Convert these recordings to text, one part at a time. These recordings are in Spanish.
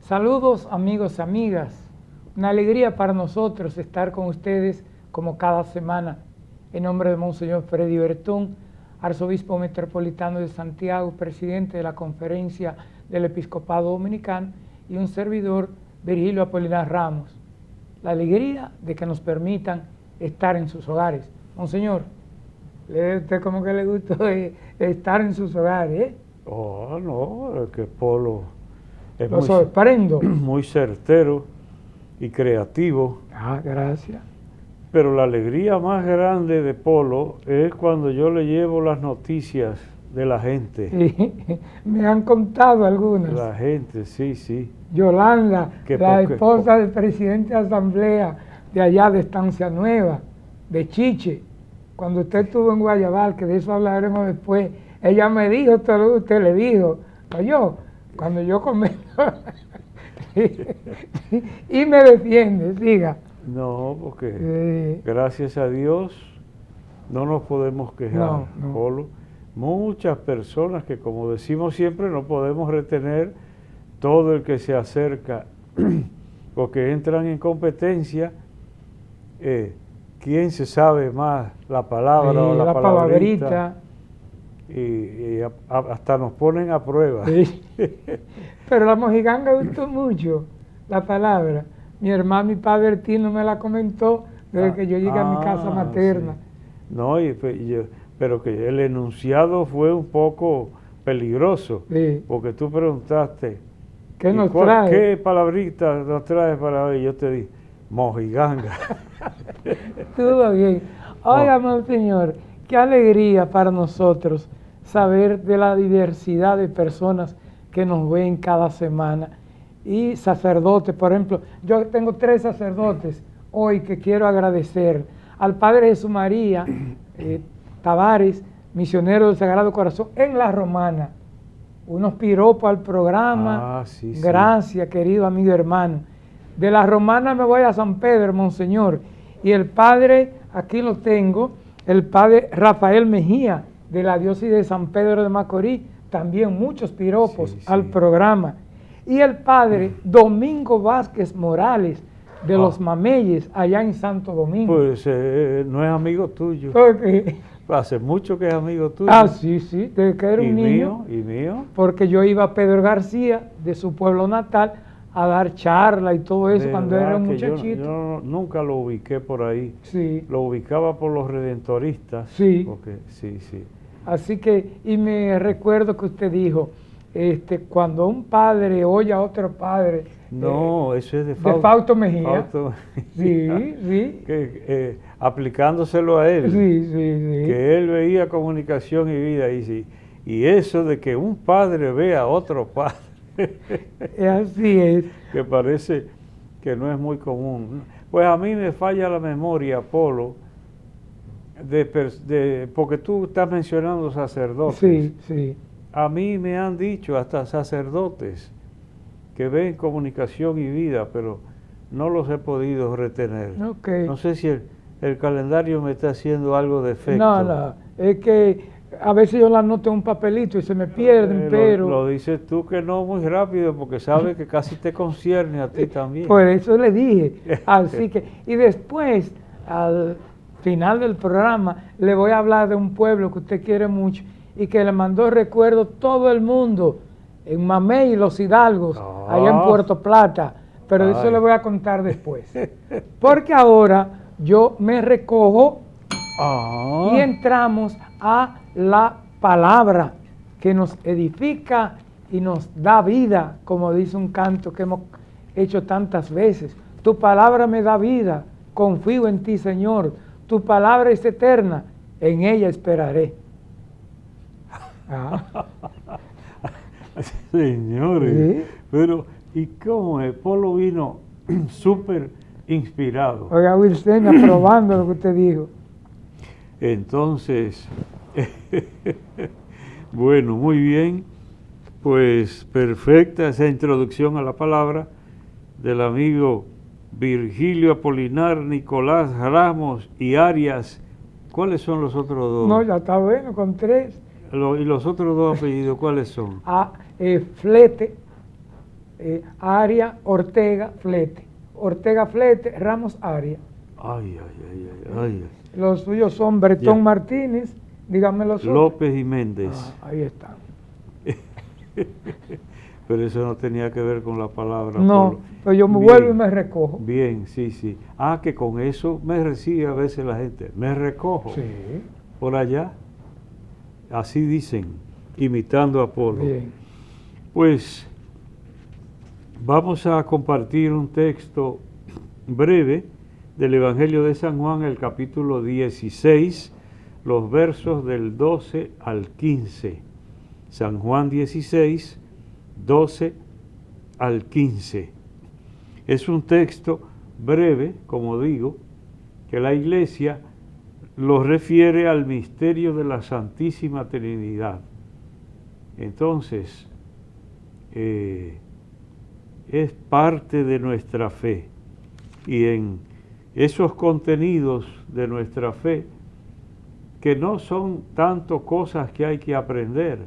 Saludos amigos y amigas, una alegría para nosotros estar con ustedes como cada semana. En nombre de Monseñor Freddy Bertón, arzobispo metropolitano de Santiago, presidente de la Conferencia del Episcopado Dominicano, y un servidor, Virgilio Apolinar Ramos. La alegría de que nos permitan estar en sus hogares. Monseñor, ¿usted como que le gustó estar en sus hogares? Oh, no, es que Polo es Lo sorprendo. muy certero y creativo. Ah, gracias. Pero la alegría más grande de Polo es cuando yo le llevo las noticias de la gente. Sí, me han contado algunas. La gente, sí. Yolanda, la esposa del presidente de Asamblea de allá de Estancia Nueva, de Chiche, cuando usted estuvo en Guayabal, que de eso hablaremos después, ella me dijo todo lo que usted le dijo, yo, cuando yo comento, y me defiende, siga. No, porque gracias a Dios no nos podemos quejar, no. Polo. Muchas personas que, como decimos siempre, no podemos retener todo el que se acerca, porque entran en competencia. ¿Quién se sabe más la palabra o la palabrita? Y hasta nos ponen a prueba. Sí. Pero la mojiganga gustó mucho, la palabra. Mi hermano y padre Bertino me la comentó desde que yo llegué a mi casa materna. Sí. No, pero que el enunciado fue un poco peligroso, sí. Porque tú preguntaste, ¿qué nos trae? ¿Qué palabrita nos trae para hoy? Yo te dije, mojiganga. Todo bien. Oiga, Monseñor, qué alegría para nosotros saber de la diversidad de personas que nos ven cada semana. Y sacerdotes, por ejemplo, yo tengo 3 sacerdotes hoy que quiero agradecer. Al Padre Jesús María Tavares, misionero del Sagrado Corazón en La Romana. Unos piropos al programa. Sí. Gracias, querido amigo hermano. De La Romana me voy a San Pedro, Monseñor. Y el Padre, aquí lo tengo, el Padre Rafael Mejía, de la diócesis de San Pedro de Macorís, también muchos piropos al programa. Y el Padre Domingo Vázquez Morales, de los Mameyes, allá en Santo Domingo. Pues no es amigo tuyo. Okay. Hace mucho que es amigo tuyo. Sí, desde que era un niño. ¿Y mío? Porque yo iba a Pedro García, de su pueblo natal, a dar charla y todo eso cuando era un muchachito. Yo nunca lo ubiqué por ahí. Sí. Lo ubicaba por los redentoristas. Sí. Porque, sí. Así que, y me recuerdo que usted dijo, cuando un padre oye a otro padre. No, eso es de Fausto Mejía. Fausto Mejía. Sí. Que, aplicándoselo a él. Sí. Que él veía comunicación y vida. Y eso de que un padre vea a otro padre. Así es. Que parece que no es muy común. Pues a mí me falla la memoria, Polo, porque tú estás mencionando sacerdotes. Sí. A mí me han dicho hasta sacerdotes que ven comunicación y vida, pero no los he podido retener. Okay. No sé si el calendario me está haciendo algo de efecto. No, es que a veces yo la anoto en un papelito y se me pierden, pero... Lo dices tú que no muy rápido, porque sabes que casi te concierne a ti también. Por eso le dije. Así que, y después, al final del programa, le voy a hablar de un pueblo que usted quiere mucho y que le mandó recuerdo todo el mundo, en Mamey y Los Hidalgos, allá en Puerto Plata, pero eso le voy a contar después. Porque ahora yo me recojo y entramos a la palabra que nos edifica y nos da vida, como dice un canto que hemos hecho tantas veces. Tu palabra me da vida, confío en ti, Señor. Tu palabra es eterna, en ella esperaré. Señores, ¿sí? Pero ¿y cómo es? Polo vino súper inspirado. Oiga, Wilson, aprobando lo que usted dijo. Entonces, bueno, muy bien, pues perfecta esa introducción a la palabra del amigo Virgilio Apolinar, Nicolás Ramos y Arias. ¿Cuáles son los otros dos? No, ya está bueno, con 3. ¿Y los otros 2 apellidos cuáles son? Flete Aria, Ortega, Flete. Ortega, Flete, Ramos, Aria. Ay, ay, ay, ay, ay. Los suyos son Bretón Ya. Martínez, dígame los otros. López y Méndez. Ahí están. Pero eso no tenía que ver con la palabra. No, pero yo me Bien. vuelvo y me recojo. Bien, sí, sí. Ah, que con eso me recibe a veces la gente. Me recojo. Sí, Por allá. Así dicen, imitando a Apolo. bien. Pues vamos a compartir un texto breve del Evangelio de San Juan, el capítulo 16, los versos del 12 al 15. San Juan 16, 12 al 15. Es un texto breve, como digo, que la Iglesia lo refiere al misterio de la Santísima Trinidad. Entonces, es parte de nuestra fe. Y en esos contenidos de nuestra fe, que no son tanto cosas que hay que aprender,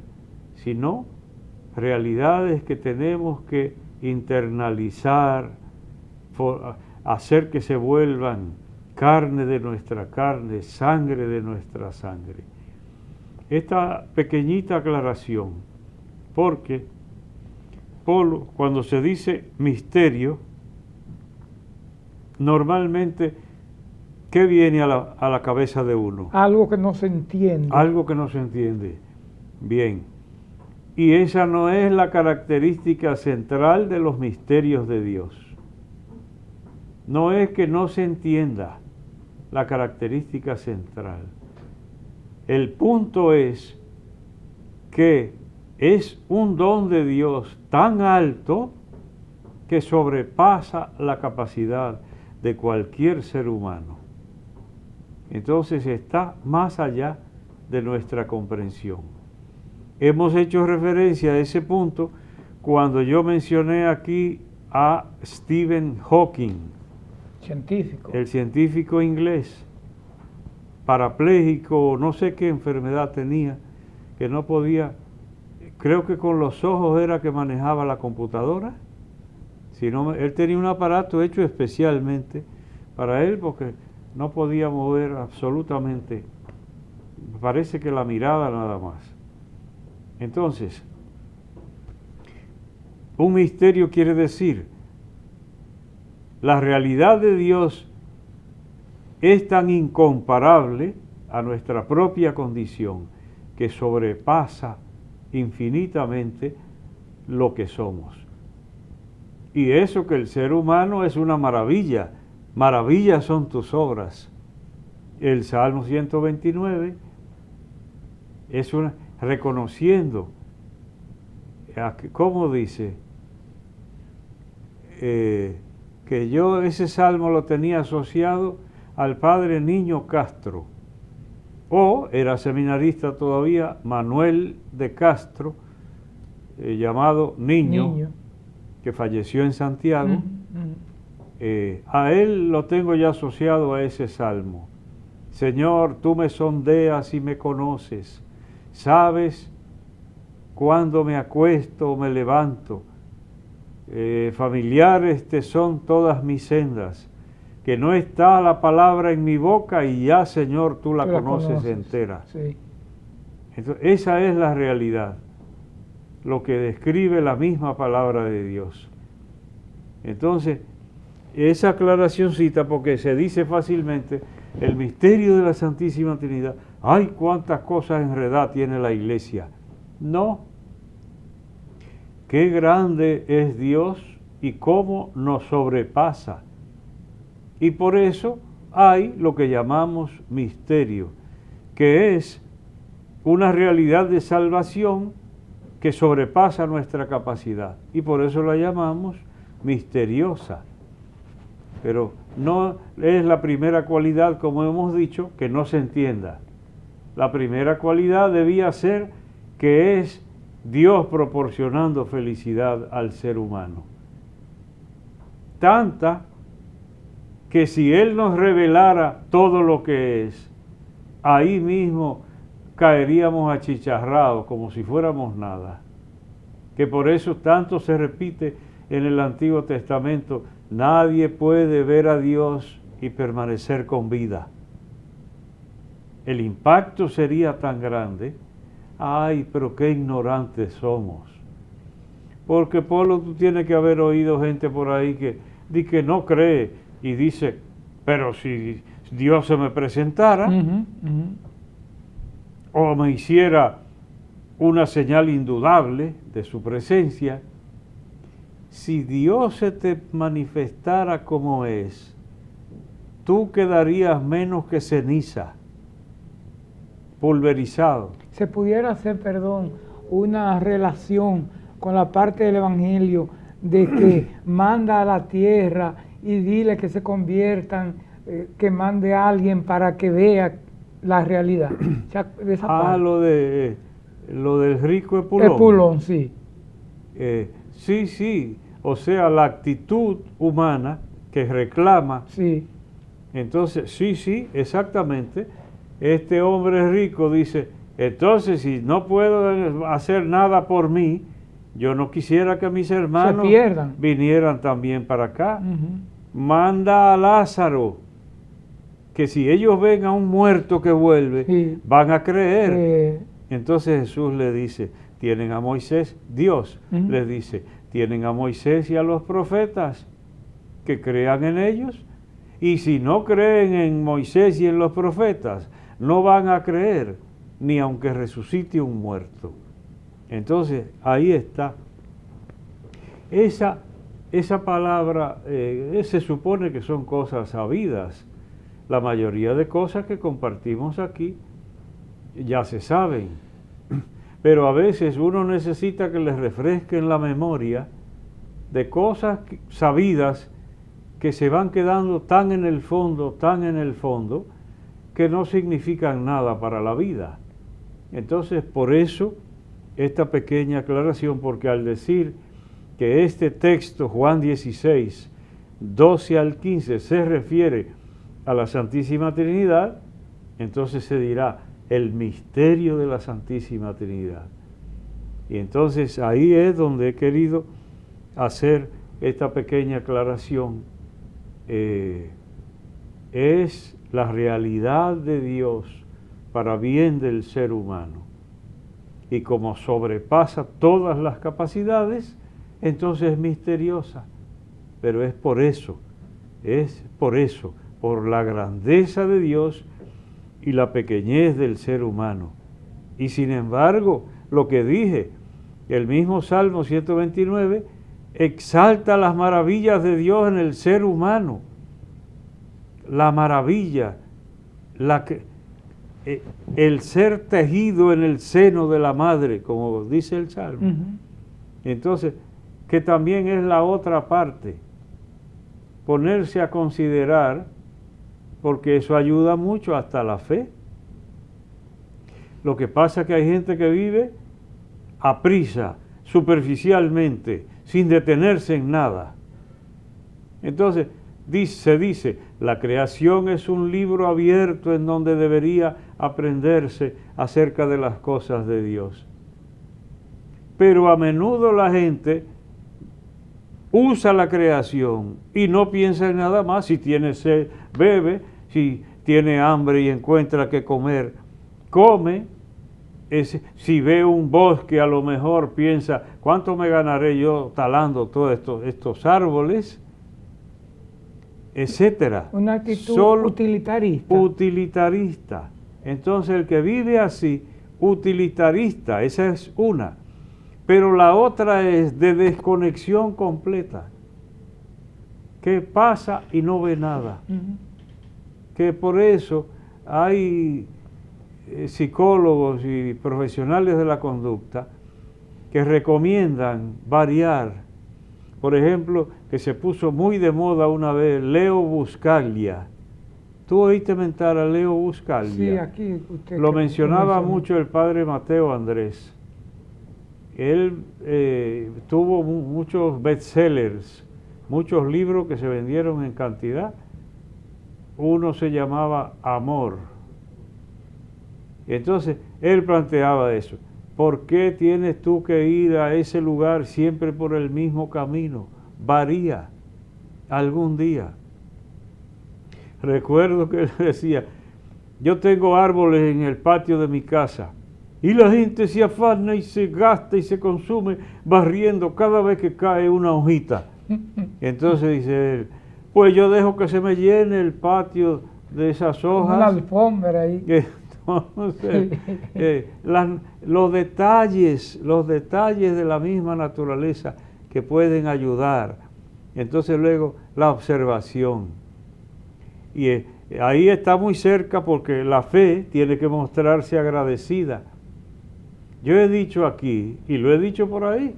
sino realidades que tenemos que internalizar, hacer que se vuelvan carne de nuestra carne, sangre de nuestra sangre. Esta pequeñita aclaración, porque Polo, cuando se dice misterio, normalmente, ¿qué viene a la cabeza de uno? Algo que no se entiende. Algo que no se entiende. Bien. Y esa no es la característica central de los misterios de Dios. No es que no se entienda la característica central. El punto es que es un don de Dios tan alto que sobrepasa la capacidad de cualquier ser humano. Entonces está más allá de nuestra comprensión. Hemos hecho referencia a ese punto cuando yo mencioné aquí a Stephen Hawking, Científico. el científico inglés, parapléjico, no sé qué enfermedad tenía, que no podía, creo que con los ojos era que manejaba la computadora. Sino, él tenía un aparato hecho especialmente para él porque no podía mover absolutamente, parece que la mirada nada más. Entonces, un misterio quiere decir, la realidad de Dios es tan incomparable a nuestra propia condición que sobrepasa infinitamente lo que somos. Y eso que el ser humano es una maravilla, maravillas son tus obras. El Salmo 129 es una, reconociendo, ¿cómo dice? Que yo ese salmo lo tenía asociado al padre Niño Castro, o era seminarista todavía, Manuel de Castro, llamado Niño, que falleció en Santiago. A él lo tengo ya asociado a ese salmo. Señor, tú me sondeas y me conoces, sabes cuándo me acuesto o me levanto, familiares te son todas mis sendas, que no está la palabra en mi boca y ya, Señor, tú la conoces entera. Sí. Entonces, esa es la realidad, lo que describe la misma palabra de Dios. Entonces, esa aclaracióncita, porque se dice fácilmente, el misterio de la Santísima Trinidad, ¡ay, cuántas cosas enredadas tiene la Iglesia! No. Qué grande es Dios y cómo nos sobrepasa. Y por eso hay lo que llamamos misterio, que es una realidad de salvación que sobrepasa nuestra capacidad. Y por eso la llamamos misteriosa. Pero no es la primera cualidad, como hemos dicho, que no se entienda. La primera cualidad debía ser que es Dios proporcionando felicidad al ser humano. Tanta que si Él nos revelara todo lo que es, ahí mismo caeríamos achicharrados como si fuéramos nada. Que por eso tanto se repite en el Antiguo Testamento, nadie puede ver a Dios y permanecer con vida. El impacto sería tan grande. Ay, pero qué ignorantes somos. Porque, Polo, tú tienes que haber oído gente por ahí que no cree y dice, pero si Dios se me presentara o me hiciera una señal indudable de su presencia, si Dios se te manifestara como es, tú quedarías menos que ceniza, pulverizado. Se pudiera hacer, perdón, una relación con la parte del Evangelio de que manda a la tierra y dile que se conviertan, que mande a alguien para que vea la realidad. O sea, de esa parte. Lo del rico Epulón. Epulón, sí. Sí, o sea, la actitud humana que reclama. Sí. Entonces, sí, exactamente. Este hombre rico dice, entonces si no puedo hacer nada por mí, yo no quisiera que mis hermanos vinieran también para acá. Manda a Lázaro, que si ellos ven a un muerto que vuelve, van a creer. Entonces Jesús le dice, tienen a Moisés, Dios les dice, tienen a Moisés y a los profetas, que crean en ellos. Y si no creen en Moisés y en los profetas, no van a creer, ni aunque resucite un muerto. Entonces, ahí está. Esa palabra, se supone que son cosas sabidas. La mayoría de cosas que compartimos aquí ya se saben. Pero a veces uno necesita que les refresquen la memoria de cosas sabidas que se van quedando tan en el fondo, que no significan nada para la vida. Entonces, por eso, esta pequeña aclaración, porque al decir que este texto, Juan 16, 12 al 15, se refiere a la Santísima Trinidad, entonces se dirá el misterio de la Santísima Trinidad. Y entonces ahí es donde he querido hacer esta pequeña aclaración. Es la realidad de Dios para bien del ser humano. Y como sobrepasa todas las capacidades, entonces es misteriosa. Pero es por eso, por la grandeza de Dios y la pequeñez del ser humano. Y sin embargo, lo que dije, el mismo Salmo 129 exalta las maravillas de Dios en el ser humano. La maravilla, el ser tejido en el seno de la madre, como dice el Salmo. Entonces, que también es la otra parte, ponerse a considerar, porque eso ayuda mucho hasta la fe. Lo que pasa es que hay gente que vive a prisa, superficialmente, sin detenerse en nada. Entonces, se dice, la creación es un libro abierto en donde debería aprenderse acerca de las cosas de Dios. Pero a menudo la gente usa la creación y no piensa en nada más. Si tiene sed, bebe; si tiene hambre y encuentra que comer, come. Si ve un bosque, a lo mejor piensa, ¿cuánto me ganaré yo talando todos estos árboles? Etcétera. Una actitud utilitarista. Utilitarista. Entonces el que vive así, utilitarista, esa es una. Pero la otra es de desconexión completa. Que pasa y no ve nada. Que por eso hay psicólogos y profesionales de la conducta que recomiendan variar. Por ejemplo, que se puso muy de moda una vez, Leo Buscaglia. ¿Tú oíste mentar a Leo Buscaglia? Sí, aquí usted lo mencionaba mucho el padre Mateo Andrés. Él tuvo muchos bestsellers, muchos libros que se vendieron en cantidad. Uno se llamaba Amor. Entonces, él planteaba eso. ¿Por qué tienes tú que ir a ese lugar siempre por el mismo camino? varía algún día. Recuerdo que él decía, yo tengo árboles en el patio de mi casa y la gente se afana y se gasta y se consume barriendo cada vez que cae una hojita. Entonces dice él, pues yo dejo que se me llene el patio de esas hojas. Una alfombra ahí. Entonces, los detalles de la misma naturaleza que pueden ayudar. Entonces luego la observación. Y ahí está muy cerca porque la fe tiene que mostrarse agradecida. Yo he dicho aquí, y lo he dicho por ahí,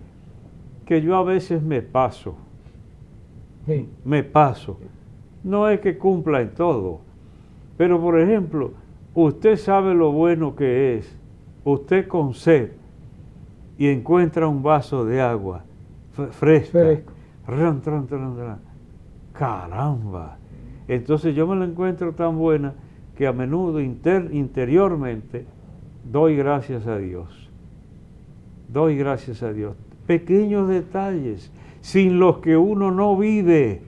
que yo a veces me paso. Sí. Me paso. No es que cumpla en todo, pero por ejemplo, usted sabe lo bueno que es, usted con sed y encuentra un vaso de agua fresca. Ran. Caramba. Entonces yo me la encuentro tan buena que a menudo interiormente doy gracias a Dios. Doy gracias a Dios. Pequeños detalles sin los que uno no vive.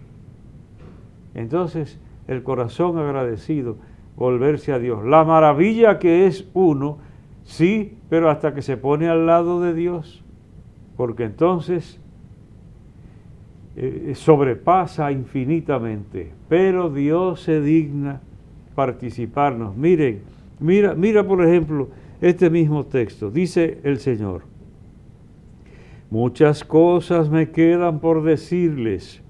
Entonces el corazón agradecido, volverse a Dios. La maravilla que es uno, sí, pero hasta que se pone al lado de Dios, porque entonces sobrepasa infinitamente, pero Dios se digna participarnos. Mira por ejemplo este mismo texto, dice el Señor, muchas cosas me quedan por decirles,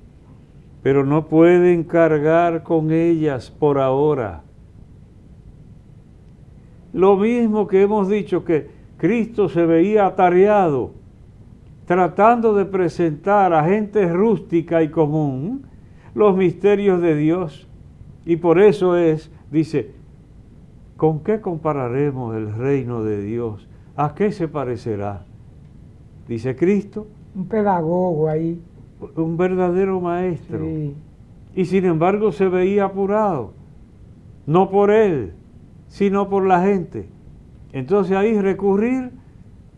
pero no pueden cargar con ellas por ahora. Lo mismo que hemos dicho, que Cristo se veía atareado, tratando de presentar a gente rústica y común los misterios de Dios. Y por eso dice, ¿con qué compararemos el reino de Dios? ¿A qué se parecerá? Dice Cristo. Un pedagogo ahí. Un verdadero maestro. Sí. Y sin embargo se veía apurado, no por él, sino por la gente. Entonces ahí recurrir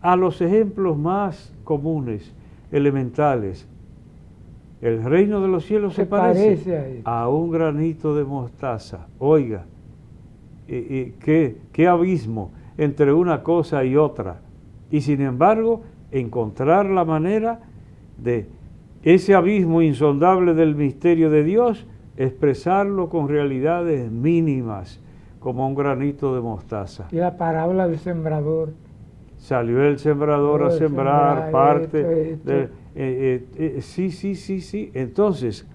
a los ejemplos más comunes, elementales. El reino de los cielos se parece a un granito de mostaza. Oiga, qué abismo entre una cosa y otra. Y sin embargo, encontrar la manera de ese abismo insondable del misterio de Dios, expresarlo con realidades mínimas, como un granito de mostaza. Y la parábola del sembrador. Salió el sembrador a sembrar parte. Sí. Entonces,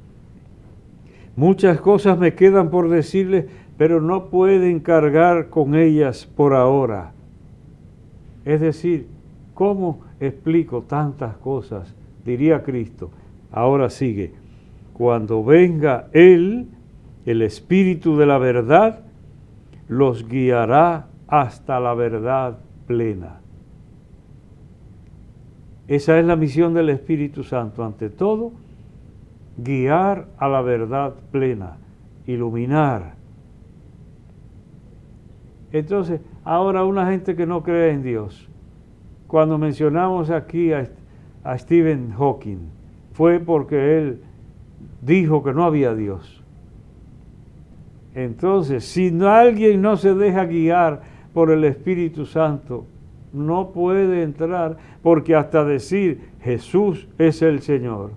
muchas cosas me quedan por decirles, pero no pueden cargar con ellas por ahora. Es decir, ¿cómo explico tantas cosas? Diría Cristo. Ahora sigue. Cuando venga Él, el Espíritu de la verdad, los guiará hasta la verdad plena. Esa es la misión del Espíritu Santo, ante todo, guiar a la verdad plena, iluminar. Entonces, ahora una gente que no cree en Dios, cuando mencionamos aquí a Stephen Hawking, fue porque él dijo que no había Dios. Entonces, si alguien no se deja guiar por el Espíritu Santo, no puede entrar, porque hasta decir Jesús es el Señor,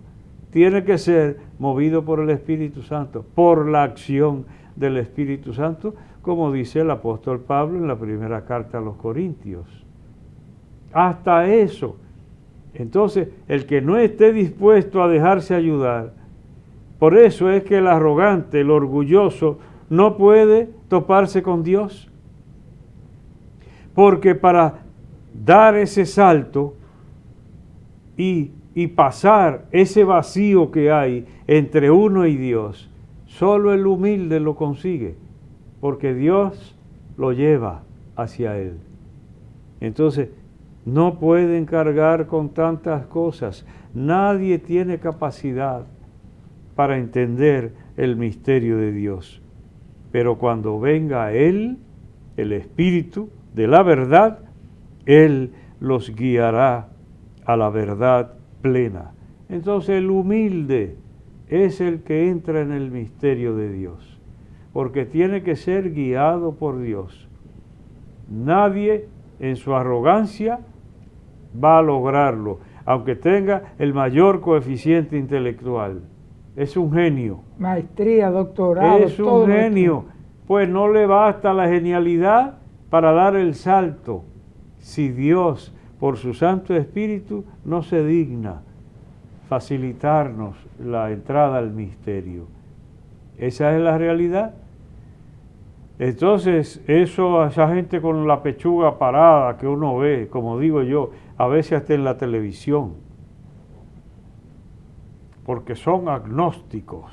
tiene que ser movido por el Espíritu Santo, por la acción del Espíritu Santo, como dice el apóstol Pablo en la primera carta a los Corintios. Hasta eso. Entonces, el que no esté dispuesto a dejarse ayudar, por eso es que el arrogante, el orgulloso, no puede toparse con Dios. Porque para dar ese salto y pasar ese vacío que hay entre uno y Dios, solo el humilde lo consigue, porque Dios lo lleva hacia Él. Entonces, no pueden cargar con tantas cosas. Nadie tiene capacidad para entender el misterio de Dios. Pero cuando venga Él, el Espíritu de la verdad, Él los guiará a la verdad plena. Entonces el humilde es el que entra en el misterio de Dios, porque tiene que ser guiado por Dios. Nadie en su arrogancia va a lograrlo, aunque tenga el mayor coeficiente intelectual. Es un genio. Maestría, doctorado, es un genio. Pues no le basta la genialidad para dar el salto, si Dios, por su Santo Espíritu, no se digna facilitarnos la entrada al misterio. Esa es la realidad. Entonces, esa gente con la pechuga parada que uno ve, como digo yo, a veces hasta en la televisión, porque son agnósticos,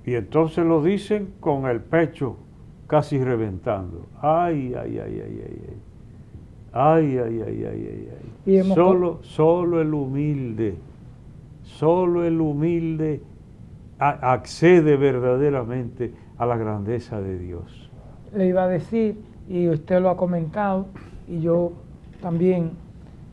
y entonces lo dicen con el pecho casi reventando. Ay, ay, ay, ay, ay, ay. Ay, ay, ay, ay, ay, ay. Solo el humilde accede verdaderamente a la grandeza de Dios. Le iba a decir, y usted lo ha comentado, y yo también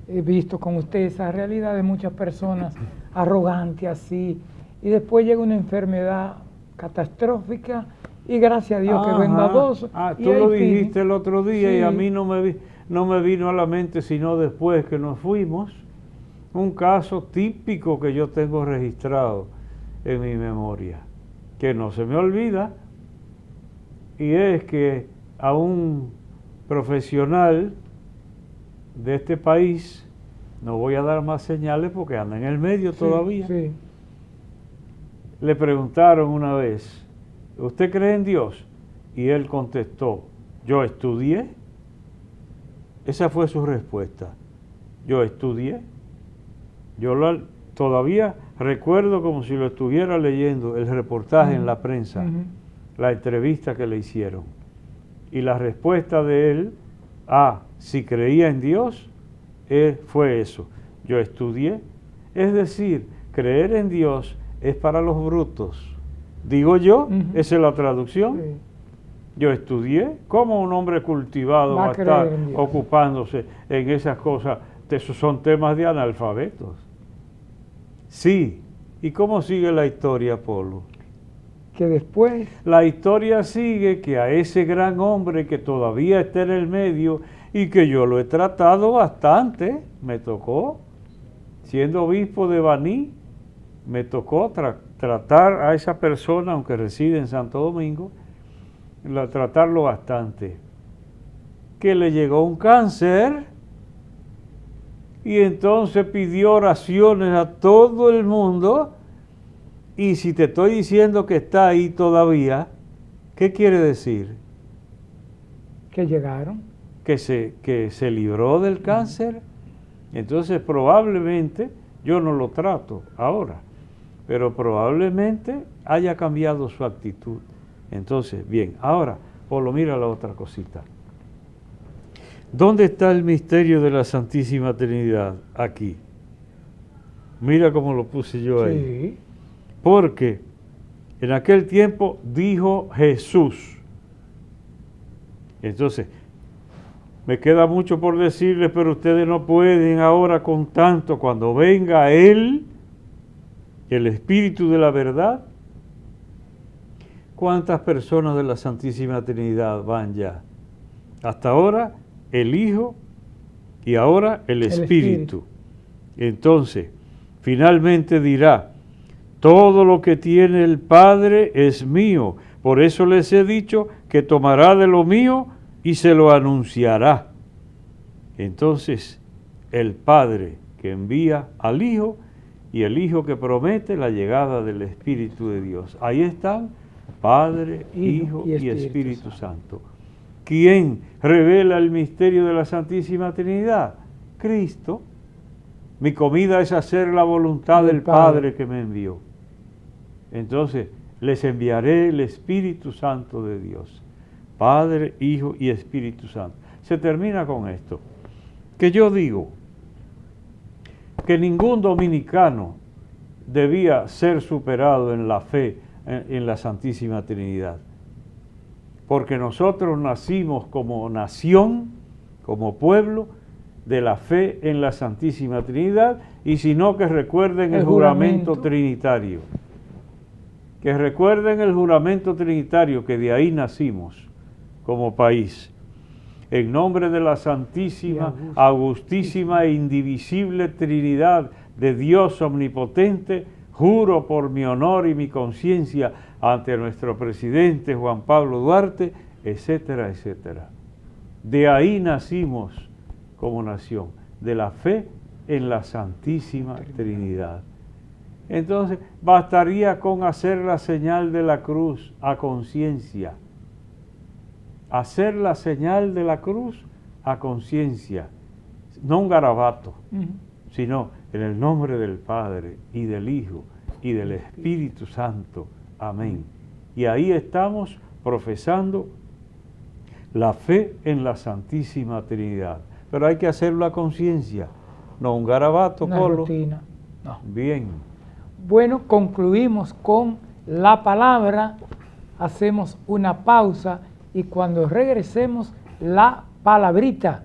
he visto con usted esa realidad de muchas personas arrogantes así, y después llega una enfermedad catastrófica, y gracias a Dios que es bondadoso. Tú lo dijiste el otro día, sí. Y a mí no me vino a la mente sino después que nos fuimos, un caso típico que yo tengo registrado en mi memoria, que no se me olvida, y es que a un profesional de este país, no voy a dar más señales porque anda en el medio todavía, sí. Le preguntaron una vez, ¿usted cree en Dios? Y él contestó, yo estudié. Esa fue su respuesta. Yo estudié. Todavía recuerdo como si lo estuviera leyendo, el reportaje en la prensa, la entrevista que le hicieron. Y la respuesta de él, si creía en Dios, fue eso. Yo estudié. Es decir, creer en Dios es para los brutos. Digo yo, esa es la traducción. Sí. Yo estudié. ¿Cómo un hombre cultivado va a estar ocupándose en esas cosas? Esos son temas de analfabetos. Sí. ¿Y cómo sigue la historia, Polo? Que después... La historia sigue que a ese gran hombre que todavía está en el medio y que yo lo he tratado bastante, me tocó, siendo obispo de Baní, me tocó tratar a esa persona, aunque reside en Santo Domingo, tratarlo bastante, que le llegó un cáncer y entonces pidió oraciones a todo el mundo, y si te estoy diciendo que está ahí todavía, ¿qué quiere decir? Que llegaron. Que se libró del cáncer. Entonces probablemente, yo no lo trato ahora, pero probablemente haya cambiado su actitud. Entonces, bien, ahora, Polo, mira la otra cosita. ¿Dónde está el misterio de la Santísima Trinidad? Aquí. Mira cómo lo puse yo ahí. Sí. Porque en aquel tiempo dijo Jesús. Entonces, me queda mucho por decirles, pero ustedes no pueden ahora con tanto. Cuando venga Él, el Espíritu de la verdad, ¿cuántas personas de la Santísima Trinidad van ya? Hasta ahora el Hijo y ahora el Espíritu. Entonces, finalmente dirá, todo lo que tiene el Padre es mío, por eso les he dicho que tomará de lo mío y se lo anunciará. Entonces, el Padre que envía al Hijo y el Hijo que promete la llegada del Espíritu de Dios. Ahí están Padre, Hijo y Espíritu Santo. ¿Quién revela el misterio de la Santísima Trinidad? Cristo. Mi comida es hacer la voluntad del Padre que me envió. Entonces, les enviaré el Espíritu Santo de Dios. Padre, Hijo y Espíritu Santo. Se termina con esto. Que yo digo que ningún dominicano debía ser superado en la fe en la Santísima Trinidad. Porque nosotros nacimos como nación, como pueblo, de la fe en la Santísima Trinidad, y si no, que recuerden el juramento trinitario. Que recuerden el juramento trinitario, que de ahí nacimos como país. En nombre de la Santísima, Augustísima e Indivisible Trinidad de Dios Omnipotente, juro por mi honor y mi conciencia ante nuestro presidente Juan Pablo Duarte, etcétera, etcétera. De ahí nacimos como nación, de la fe en la Santísima Trinidad. Entonces, bastaría con hacer la señal de la cruz a conciencia. Hacer la señal de la cruz a conciencia, no un garabato, sino en el nombre del Padre y del Hijo y del Espíritu Santo. Amén. Y ahí estamos profesando la fe en la Santísima Trinidad. Pero hay que hacerlo a conciencia, no un garabato, una rutina. No. Bien. Bueno, concluimos con la palabra, hacemos una pausa y cuando regresemos, la palabrita.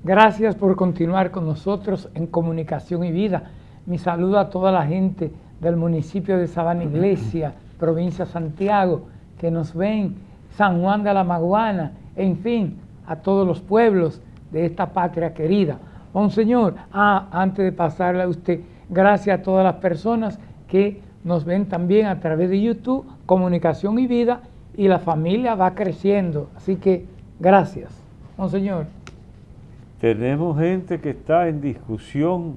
Gracias por continuar con nosotros en Comunicación y Vida. Mi saludo a toda la gente del municipio de Sabana Iglesia, provincia de Santiago, que nos ven, San Juan de la Maguana, en fin, a todos los pueblos de esta patria querida. Monseñor, antes de pasarle a usted, gracias a todas las personas que nos ven también a través de YouTube, Comunicación y Vida, y la familia va creciendo. Así que, gracias. Monseñor. Tenemos gente que está en discusión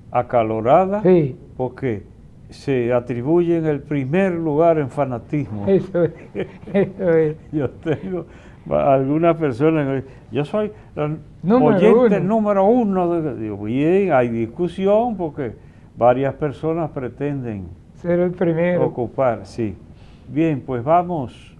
acalorada, sí, porque se atribuyen el primer lugar en fanatismo. Eso es. Yo tengo algunas personas, yo soy oyente número uno. Digo, bien, hay discusión porque varias personas pretenden ser el primero. Ocupar, sí. Bien, pues vamos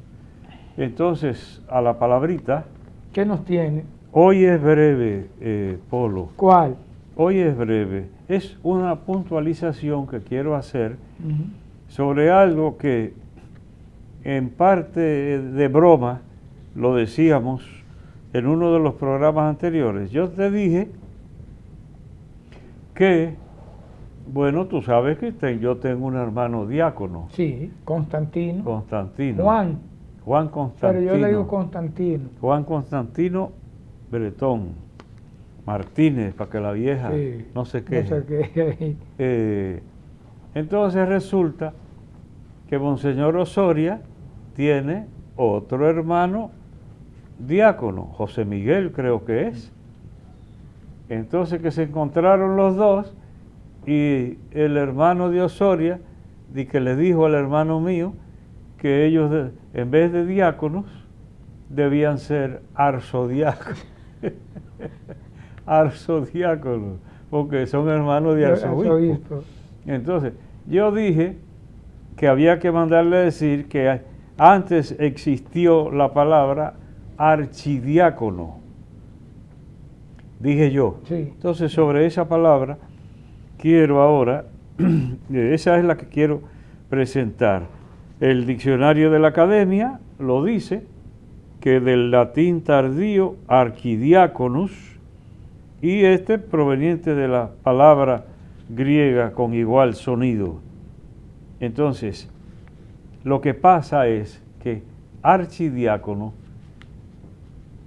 entonces a la palabrita. ¿Qué nos tiene? Hoy es breve, Polo. ¿Cuál? Hoy es breve. Es una puntualización que quiero hacer sobre algo que en parte de broma lo decíamos en uno de los programas anteriores. Yo te dije que, bueno, tú sabes que yo tengo un hermano diácono. Sí, Constantino. Juan Constantino. Pero yo le digo Constantino. Juan Constantino Bretón Martínez, para que la vieja sí, no se queje. No se queje. Entonces resulta que Monseñor Osoria tiene otro hermano diácono, José Miguel creo que es. Entonces que se encontraron los dos y el hermano de Osoria que le dijo al hermano mío que ellos en vez de diáconos debían ser arzodiáconos. Arzodiáconos, porque son hermanos de arzobispo. Entonces, yo dije que había que mandarle a decir que antes existió la palabra archidiácono. Dije yo. Sí. Entonces, sobre esa palabra, quiero ahora, esa es la que quiero presentar. El diccionario de la Academia lo dice, que del latín tardío archidiáconus y este proveniente de la palabra griega con igual sonido. Entonces, lo que pasa es que archidiácono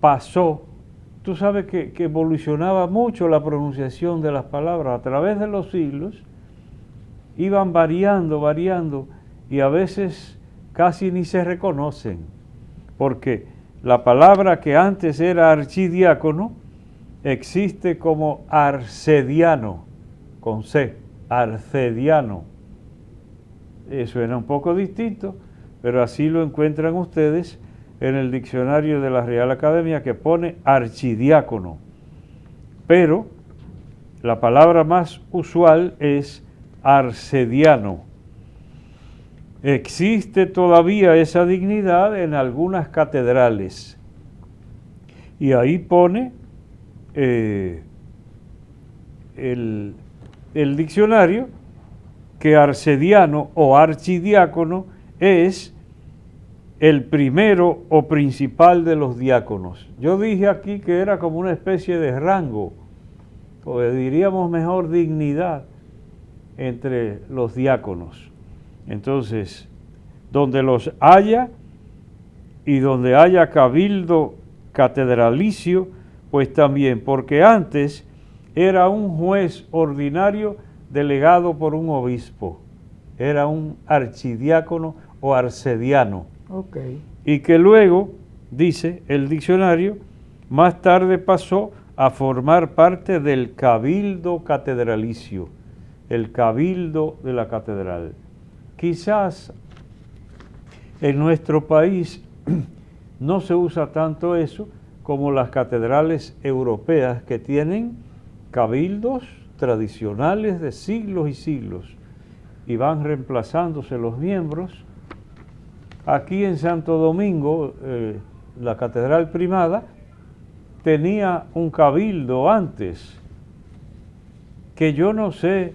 pasó, tú sabes que evolucionaba mucho la pronunciación de las palabras a través de los siglos, iban variando, y a veces casi ni se reconocen, porque la palabra que antes era archidiácono existe como arcediano, con C, arcediano. Suena un poco distinto, pero así lo encuentran ustedes en el diccionario de la Real Academia, que pone archidiácono. Pero la palabra más usual es arcediano. Existe todavía esa dignidad en algunas catedrales. Y ahí pone el diccionario que arcediano o archidiácono es el primero o principal de los diáconos. Yo dije aquí que era como una especie de rango, o diríamos mejor dignidad, entre los diáconos. Entonces, donde los haya y donde haya cabildo catedralicio, pues también, porque antes era un juez ordinario delegado por un obispo, era un archidiácono o arcediano. Okay. Y que luego, dice el diccionario, más tarde pasó a formar parte del cabildo catedralicio, el cabildo de la catedral. Quizás en nuestro país no se usa tanto eso como las catedrales europeas, que tienen cabildos tradicionales de siglos y siglos y van reemplazándose los miembros. Aquí en Santo Domingo, la Catedral Primada tenía un cabildo antes, que yo no sé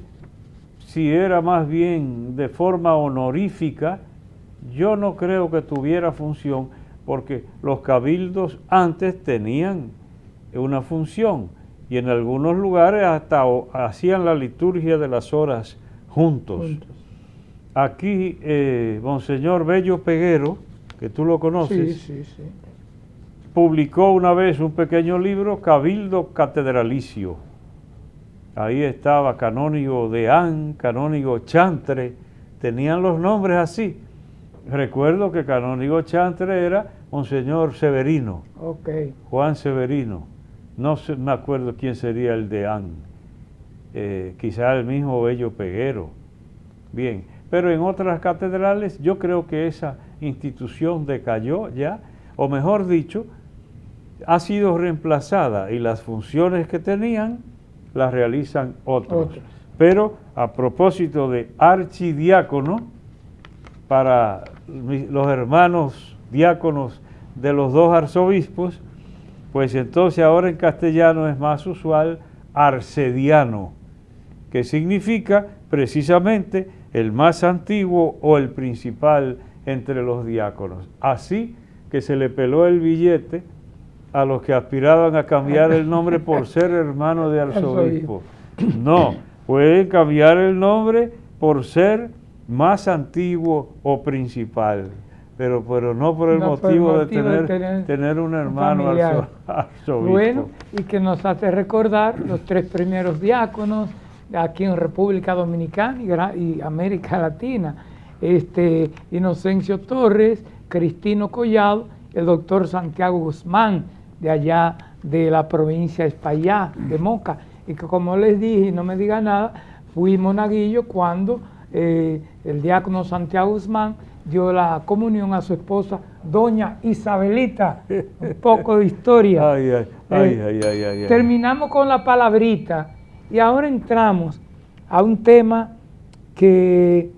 si era más bien de forma honorífica. Yo no creo que tuviera función, porque los cabildos antes tenían una función y en algunos lugares hasta hacían la liturgia de las horas juntos. Aquí, Monseñor Bello Peguero, que tú lo conoces, sí. publicó una vez un pequeño libro, Cabildo Catedralicio. Ahí estaba canónigo Deán, canónigo Chantre, tenían los nombres así. Recuerdo que canónigo Chantre era Monseñor Severino, Juan Severino. No me acuerdo quién sería el Deán, quizá el mismo Bello Peguero. Bien, pero en otras catedrales yo creo que esa institución decayó ya, o mejor dicho, ha sido reemplazada y las funciones que tenían las realizan otros. Pero a propósito de archidiácono, para los hermanos diáconos de los dos arzobispos, pues entonces ahora en castellano es más usual arcediano, que significa precisamente el más antiguo o el principal entre los diáconos. Así que se le peló el billete a los que aspiraban a cambiar el nombre por ser hermano de arzobispo. No, pueden cambiar el nombre por ser más antiguo o principal, pero no por el motivo de tener un hermano arzobispo. Bueno, y que nos hace recordar los tres primeros diáconos aquí en República Dominicana y América Latina, Inocencio Torres, Cristino Collado, el doctor Santiago Guzmán, de allá de la provincia de Espaillá, de Moca, y que como les dije, y no me diga nada, fui monaguillo cuando el diácono Santiago Guzmán dio la comunión a su esposa, doña Isabelita. Un poco de historia. Ay. Terminamos con la palabrita y ahora entramos a un tema que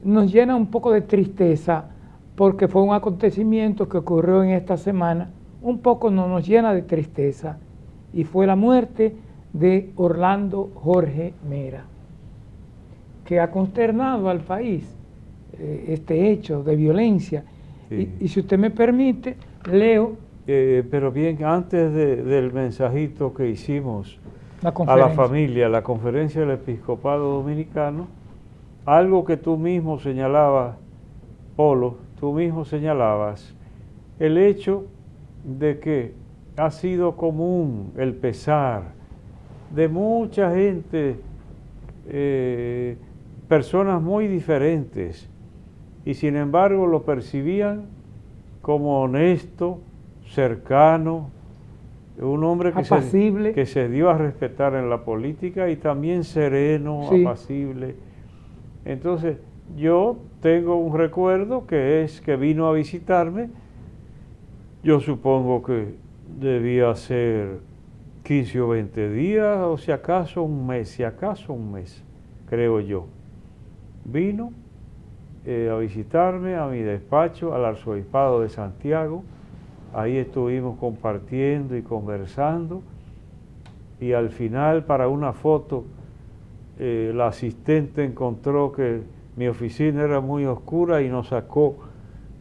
nos llena un poco de tristeza, porque fue un acontecimiento que ocurrió en esta semana, un poco nos llena de tristeza, y fue la muerte de Orlando Jorge Mera, que ha consternado al país este hecho de violencia. Sí. Y si usted me permite, leo. Pero bien, antes del mensajito que hicimos a la familia, la Conferencia del Episcopado Dominicano, algo que tú mismo señalabas, Polo, tú mismo señalabas, el hecho de que ha sido común el pesar de mucha gente, personas muy diferentes, y sin embargo lo percibían como honesto, cercano, un hombre que se dio a respetar en la política y también sereno, sí, apacible. Entonces, yo tengo un recuerdo que es que vino a visitarme, yo supongo que debía ser 15 o 20 días, o si acaso un mes, creo yo. Vino a visitarme a mi despacho, al Arzobispado de Santiago. Ahí estuvimos compartiendo y conversando, y al final, para una foto, la asistente encontró que mi oficina era muy oscura y nos sacó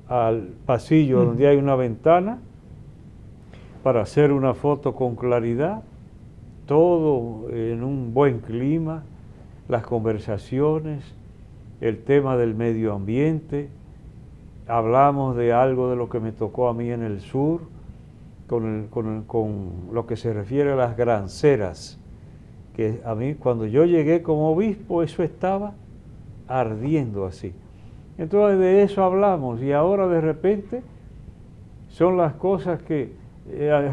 al pasillo donde hay una ventana para hacer una foto con claridad, todo en un buen clima, las conversaciones, el tema del medio ambiente. Hablamos de algo de lo que me tocó a mí en el sur, con lo que se refiere a las granceras, que a mí cuando yo llegué como obispo eso estaba ardiendo así. Entonces de eso hablamos, y ahora de repente son las cosas que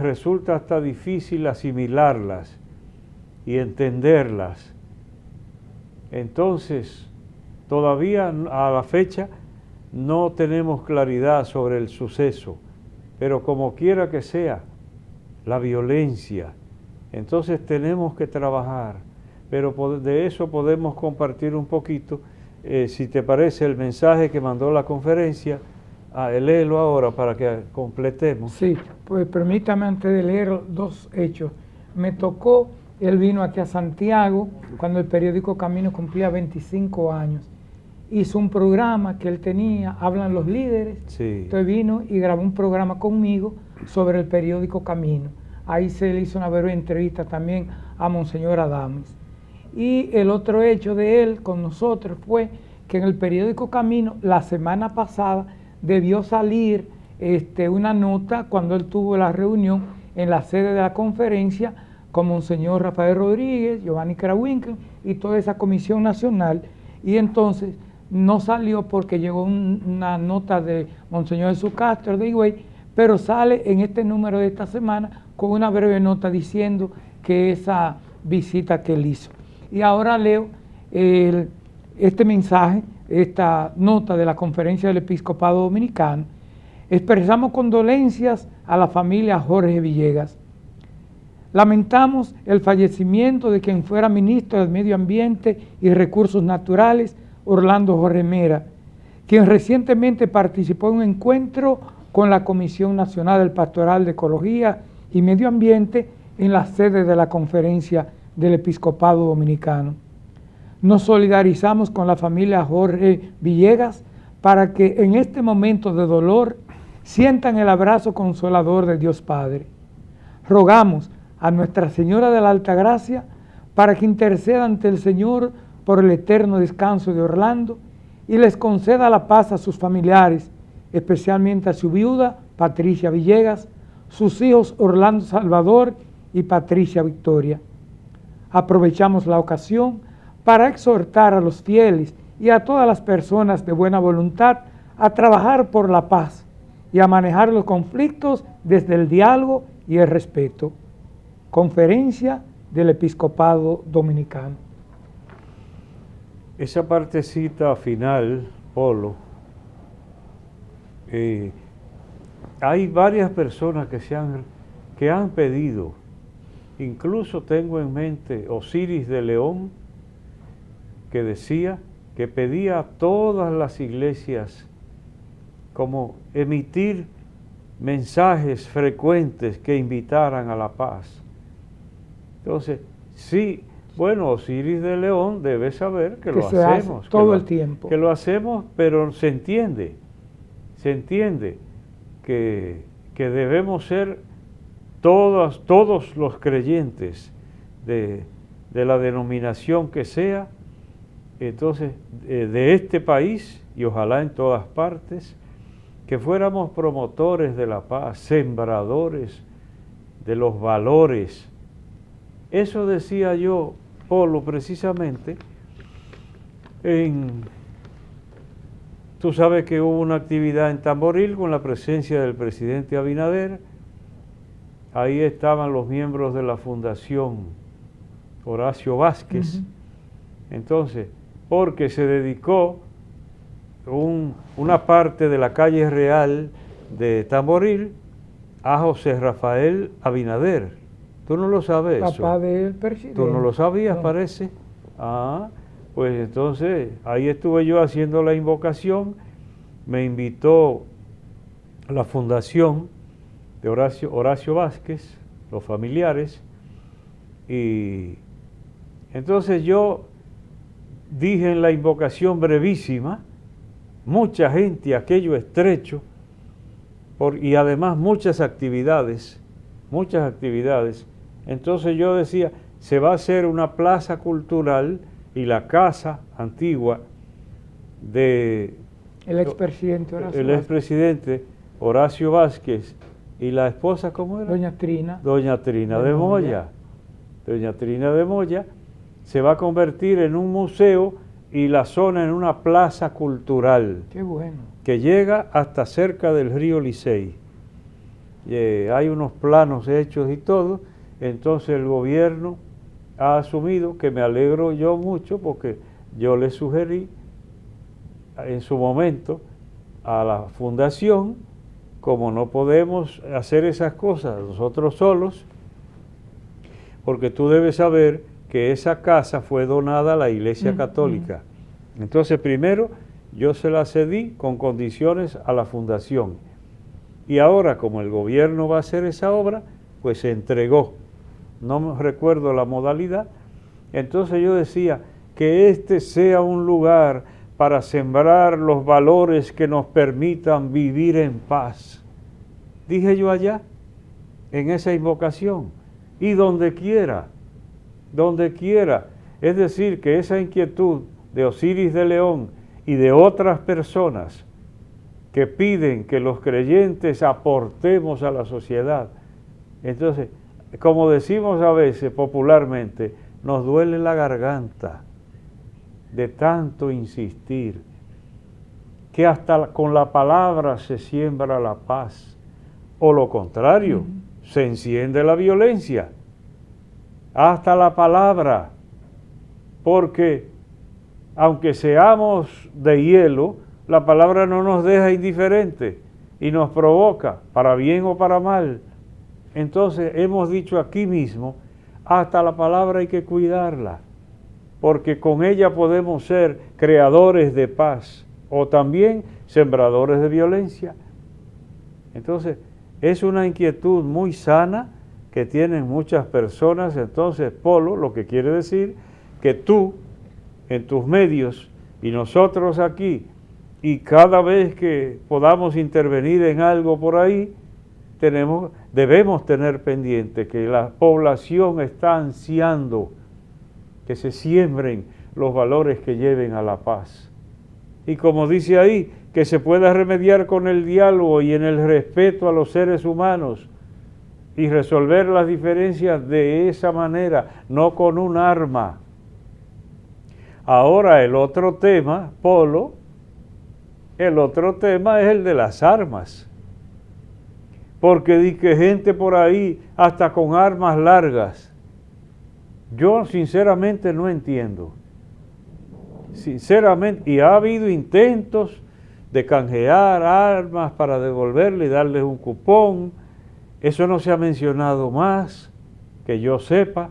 resulta hasta difícil asimilarlas y entenderlas. Entonces, todavía a la fecha no tenemos claridad sobre el suceso, pero como quiera que sea, la violencia, entonces tenemos que trabajar, pero de eso podemos compartir un poquito, si te parece, el mensaje que mandó la conferencia. Léelo ahora para que completemos. Sí, pues permítame antes de leer dos hechos. Me tocó, él vino aquí a Santiago cuando el periódico Camino cumplía 25 años. Hizo un programa que él tenía, Hablan los Líderes. Sí. Entonces vino y grabó un programa conmigo sobre el periódico Camino. Ahí se le hizo una breve entrevista también a Monseñor Adames. Y el otro hecho de él con nosotros fue que en el periódico Camino la semana pasada debió salir una nota cuando él tuvo la reunión en la sede de la conferencia con Monseñor Rafael Rodríguez, Giovanni Krawinkel y toda esa comisión nacional, y entonces no salió porque llegó una nota de Monseñor Jesús Castro de Higüey, pero sale en este número de esta semana con una breve nota diciendo que esa visita que él hizo. Y ahora leo este mensaje, esta nota de la Conferencia del Episcopado Dominicano. Expresamos condolencias a la familia Jorge Villegas. Lamentamos el fallecimiento de quien fuera ministro del Medio Ambiente y Recursos Naturales, Orlando Jorge Mera, quien recientemente participó en un encuentro con la Comisión Nacional del Pastoral de Ecología y Medio Ambiente en la sede de la Conferencia del Episcopado Dominicano. Nos solidarizamos con la familia Jorge Villegas para que en este momento de dolor sientan el abrazo consolador de Dios Padre. Rogamos a Nuestra Señora de la Altagracia para que interceda ante el Señor por el eterno descanso de Orlando y les conceda la paz a sus familiares, especialmente a su viuda, Patricia Villegas, sus hijos Orlando Salvador y Patricia Victoria. Aprovechamos la ocasión para exhortar a los fieles y a todas las personas de buena voluntad a trabajar por la paz y a manejar los conflictos desde el diálogo y el respeto. Conferencia del Episcopado Dominicano. Esa partecita final, Polo, hay varias personas que han pedido, incluso tengo en mente Osiris de León, que decía que pedía a todas las iglesias como emitir mensajes frecuentes que invitaran a la paz. Entonces, sí, bueno, Osiris de León debe saber que lo hacemos. Todo el tiempo. Que lo hacemos, pero se entiende que debemos ser todos los creyentes, de la denominación que sea, entonces de este país y ojalá en todas partes, que fuéramos promotores de la paz, sembradores de los valores. Eso decía yo, Polo, precisamente, tú sabes que hubo una actividad en Tamboril con la presencia del presidente Abinader. Ahí estaban los miembros de la Fundación Horacio Vázquez. Entonces, porque se dedicó una parte de la calle real de Tamboril a José Rafael Abinader. ¿Tú no lo sabes? Papá del presidente. ¿Tú no lo sabías, no. parece? Ah, pues entonces ahí estuve yo haciendo la invocación. Me invitó a la fundación de Horacio Vázquez, los familiares, y entonces yo dije en la invocación brevísima, mucha gente, aquello estrecho, y además muchas actividades, entonces yo decía, se va a hacer una plaza cultural y la casa antigua de el expresidente Horacio el Vázquez. expresidente Horacio Vázquez y la esposa, ¿cómo era? Doña Trina. Doña Trina de Moya. Doña Trina de Moya se va a convertir en un museo y la zona en una plaza cultural. Qué bueno. Que llega hasta cerca del río Licey. Hay unos planos hechos y todo, entonces el gobierno ha asumido, que me alegro yo mucho porque yo le sugerí en su momento a la fundación, como no podemos hacer esas cosas nosotros solos, porque tú debes saber que esa casa fue donada a la Iglesia Católica. Entonces primero yo se la cedí con condiciones a la fundación. Y ahora, como el gobierno va a hacer esa obra, pues se entregó. No me recuerdo la modalidad. Entonces yo decía que este sea un lugar para sembrar los valores que nos permitan vivir en paz. Dije yo allá, en esa invocación, y donde quiera. Es decir, que esa inquietud de Osiris de León y de otras personas que piden que los creyentes aportemos a la sociedad. Entonces, como decimos a veces popularmente, nos duele la garganta de tanto insistir, que hasta con la palabra se siembra la paz, o lo contrario, se enciende la violencia, hasta la palabra, porque aunque seamos de hielo, la palabra no nos deja indiferentes y nos provoca, para bien o para mal. Entonces hemos dicho aquí mismo, hasta la palabra hay que cuidarla, porque con ella podemos ser creadores de paz o también sembradores de violencia. Entonces es una inquietud muy sana que tienen muchas personas. Entonces, Polo, lo que quiere decir que tú, en tus medios, y nosotros aquí, y cada vez que podamos intervenir en algo por ahí, debemos tener pendiente que la población está ansiando que se siembren los valores que lleven a la paz. Y como dice ahí, que se pueda remediar con el diálogo y en el respeto a los seres humanos y resolver las diferencias de esa manera, no con un arma. Ahora el otro tema, Polo, el otro tema es el de las armas. Porque di que gente por ahí hasta con armas largas. Yo sinceramente no entiendo. Sinceramente, y ha habido intentos de canjear armas para devolverle y darles un cupón. Eso no se ha mencionado más, que yo sepa.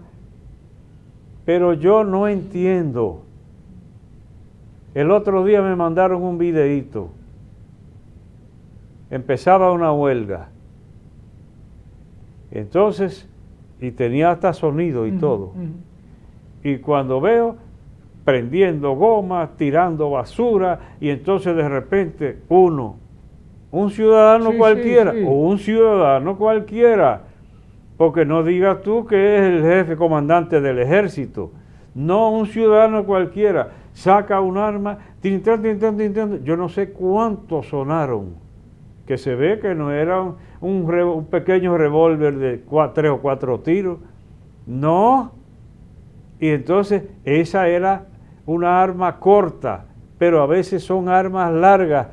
Pero yo no entiendo. El otro día me mandaron un videíto. Empezaba una huelga. Entonces, y tenía hasta sonido y todo. Y cuando veo, prendiendo gomas, tirando basura, y entonces de repente un ciudadano cualquiera, o un ciudadano cualquiera, porque no digas tú que es el jefe comandante del ejército. No, un ciudadano cualquiera saca un arma, yo no sé cuántos sonaron, que se ve que no era un pequeño revólver de 3 o 4 tiros, no. Y entonces esa era una arma corta, pero a veces son armas largas,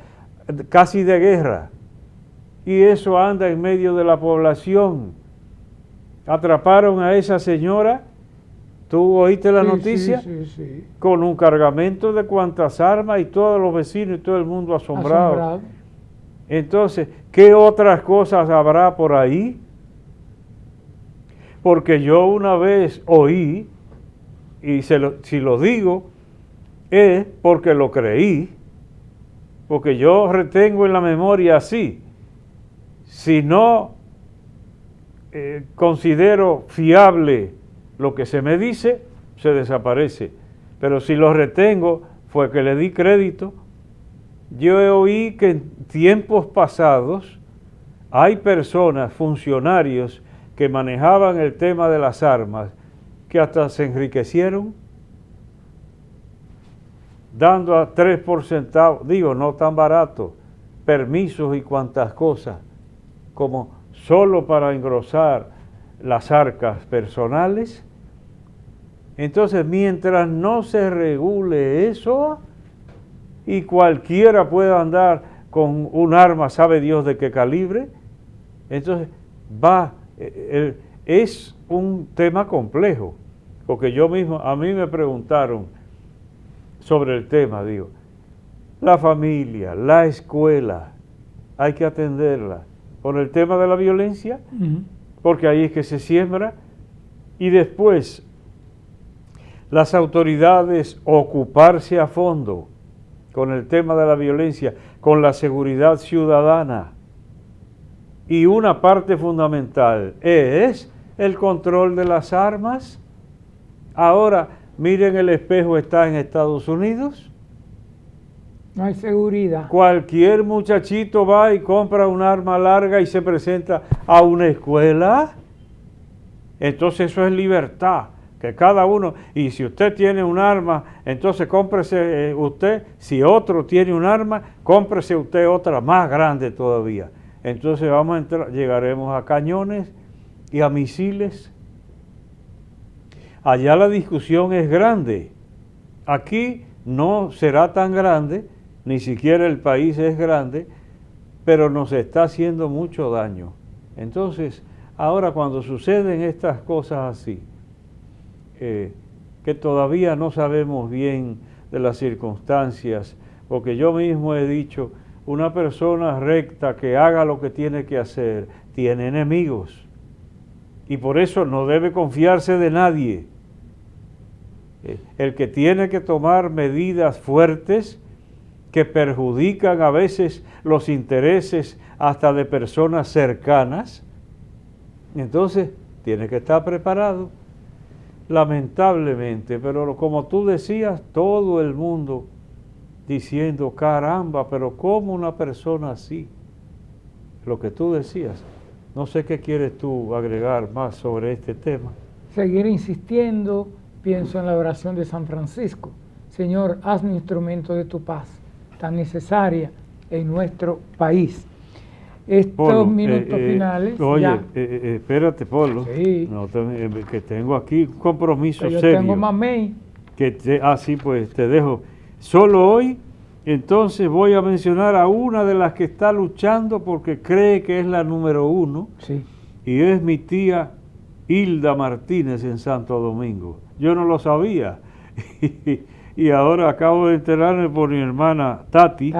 casi de guerra. Y eso anda en medio de la población. Atraparon a esa señora, ¿tú oíste la noticia? Sí. Con un cargamento de cuantas armas y todos los vecinos y todo el mundo asombrado. Entonces, ¿qué otras cosas habrá por ahí? Porque yo una vez oí, y si lo digo, es porque lo creí, porque yo retengo en la memoria así. Si no considero fiable lo que se me dice, se desaparece. Pero si lo retengo, fue que le di crédito. Yo oí que en tiempos pasados hay personas, funcionarios, que manejaban el tema de las armas, que hasta se enriquecieron, dando a 3 por centavo, digo, no tan barato, permisos y cuantas cosas, como solo para engrosar las arcas personales. Entonces, mientras no se regule eso, y cualquiera pueda andar con un arma, sabe Dios de qué calibre, entonces es un tema complejo, porque yo mismo, a mí me preguntaron sobre el tema, digo, la familia, la escuela, hay que atenderla por el tema de la violencia, porque ahí es que se siembra, y después las autoridades ocuparse a fondo con el tema de la violencia, con la seguridad ciudadana. Y una parte fundamental es el control de las armas. Ahora, miren, el espejo está en Estados Unidos. No hay seguridad. Cualquier muchachito va y compra un arma larga y se presenta a una escuela. Entonces eso es libertad, que cada uno, y si usted tiene un arma, entonces cómprese usted, si otro tiene un arma, cómprese usted otra más grande todavía. Entonces vamos a entrar, llegaremos a cañones y a misiles. Allá la discusión es grande. Aquí no será tan grande, ni siquiera el país es grande, pero nos está haciendo mucho daño. Entonces, ahora cuando suceden estas cosas así, que todavía no sabemos bien de las circunstancias, porque yo mismo he dicho, una persona recta que haga lo que tiene que hacer, tiene enemigos, y por eso no debe confiarse de nadie. El que tiene que tomar medidas fuertes que perjudican a veces los intereses hasta de personas cercanas, entonces tiene que estar preparado. Lamentablemente, pero como tú decías, todo el mundo diciendo, caramba, pero ¿cómo una persona así? Lo que tú decías. No sé qué quieres tú agregar más sobre este tema. Seguir insistiendo, pienso en la oración de San Francisco. Señor, hazme instrumento de tu paz, tan necesaria en nuestro país. Estos Polo, minutos finales. Oye, espérate, Polo. Sí. No, que tengo aquí un compromiso Yo serio. tengo mamey. Sí, pues te dejo. Solo hoy, entonces voy a mencionar a una de las que está luchando porque cree que es la número 1. Sí. Y es mi tía Hilda Martínez en Santo Domingo. Yo no lo sabía. Y ahora acabo de enterarme por mi hermana Tati,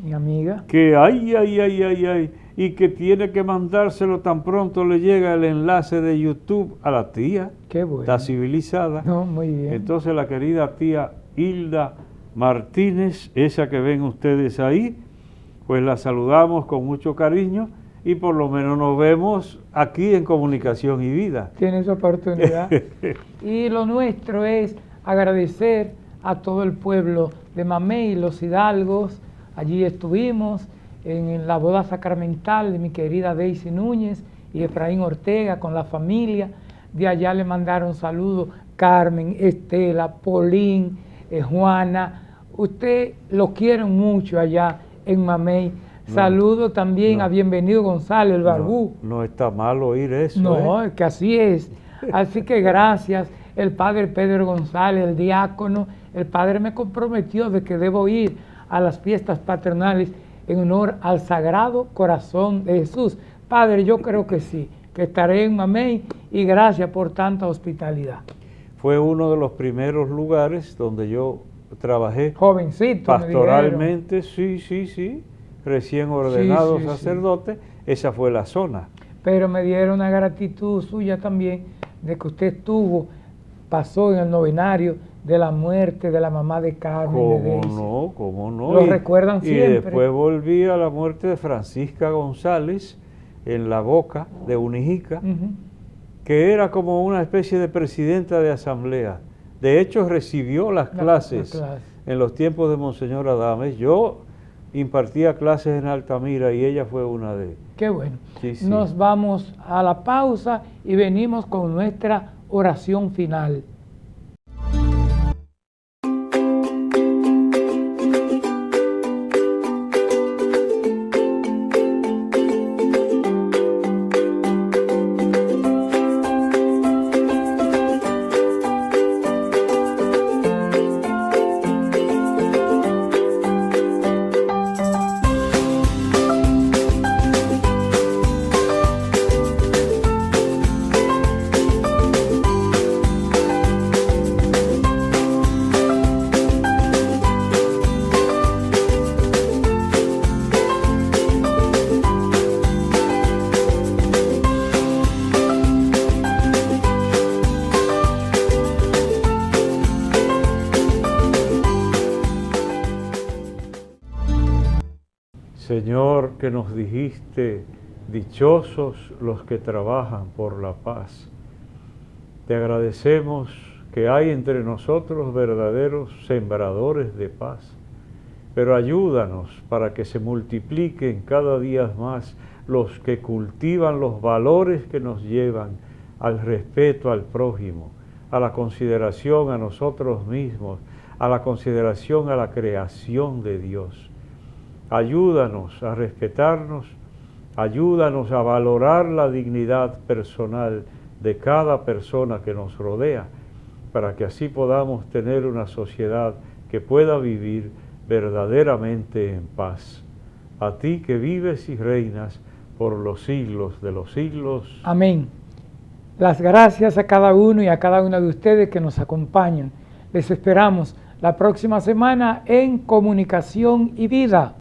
mi amiga, que ay, y que tiene que mandárselo tan pronto le llega el enlace de YouTube a la tía. Qué bueno. Está civilizada. No, muy bien. Entonces la querida tía Hilda Martínez, esa que ven ustedes ahí, pues la saludamos con mucho cariño y por lo menos nos vemos aquí en Comunicación y Vida. Tienes oportunidad. Y lo nuestro es agradecer a todo el pueblo de Mamey, los hidalgos. Allí estuvimos en la boda sacramental de mi querida Daisy Núñez y Efraín Ortega con la familia. De allá le mandaron saludos Carmen, Estela, Polín, Juana. Usted lo quieren mucho allá en Mamey. Saludos también a Bienvenido González, el Barbú. No está mal oír eso. No, es que así es. Así que gracias. El padre Pedro González, el diácono, el padre me comprometió de que debo ir a las fiestas patronales en honor al Sagrado Corazón de Jesús. Padre, yo creo que sí, que estaré en Mamey y gracias por tanta hospitalidad. Fue uno de los primeros lugares donde yo trabajé. Jovencito. Pastoralmente, sí, recién ordenado sacerdote, esa fue la zona. Pero me dieron una gratitud suya también de que usted pasó en el novenario de la muerte de la mamá de Carmen. ¿Cómo no? Lo recuerdan siempre. Y después volví a la muerte de Francisca González en La Boca de Unijica, que era como una especie de presidenta de asamblea. De hecho, recibió las clases en los tiempos de Monseñor Adames. Yo impartía clases en Altamira y ella fue una de... Qué bueno. Sí. Nos vamos a la pausa y venimos con nuestra oración final. Señor, que nos dijiste, dichosos los que trabajan por la paz. Te agradecemos que hay entre nosotros verdaderos sembradores de paz, pero ayúdanos para que se multipliquen cada día más los que cultivan los valores que nos llevan al respeto al prójimo, a la consideración a nosotros mismos, a la consideración a la creación de Dios. Ayúdanos a respetarnos, ayúdanos a valorar la dignidad personal de cada persona que nos rodea, para que así podamos tener una sociedad que pueda vivir verdaderamente en paz. A ti que vives y reinas por los siglos de los siglos. Amén. Las gracias a cada uno y a cada una de ustedes que nos acompañan. Les esperamos la próxima semana en Comunicación y Vida.